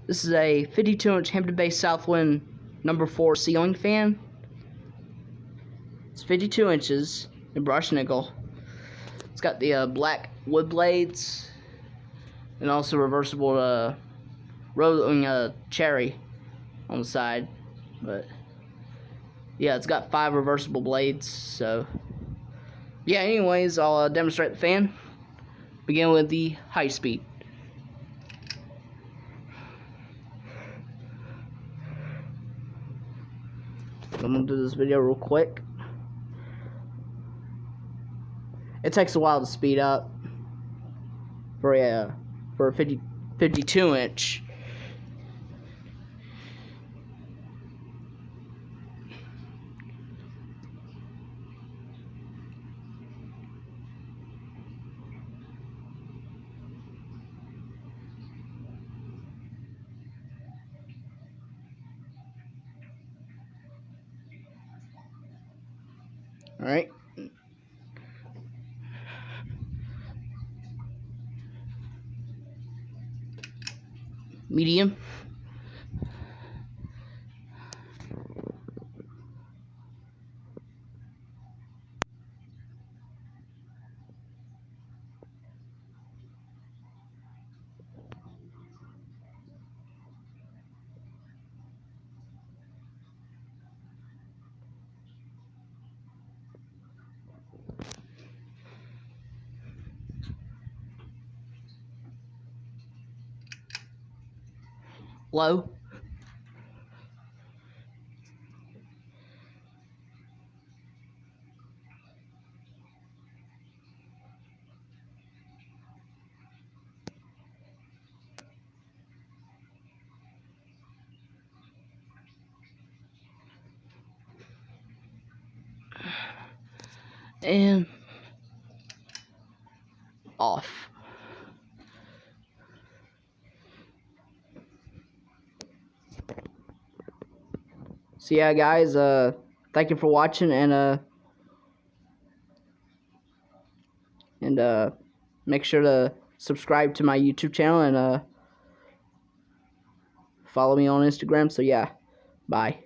This is a 52-inch Hampton-based Southwind number 4 ceiling fan. It's 52 inches in brushed nickel. It's got the black wood blades and also reversible rolling cherry on the side. But yeah, it's got 5 reversible blades. So yeah, anyways, I'll demonstrate the fan. Begin with the high speed. I'm gonna do this video real quick. It takes a while to speed up for a 52 inch. All right. Medium. Low. And off. So yeah, guys, thank you for watching, and make sure to subscribe to my YouTube channel and follow me on Instagram. So yeah, bye.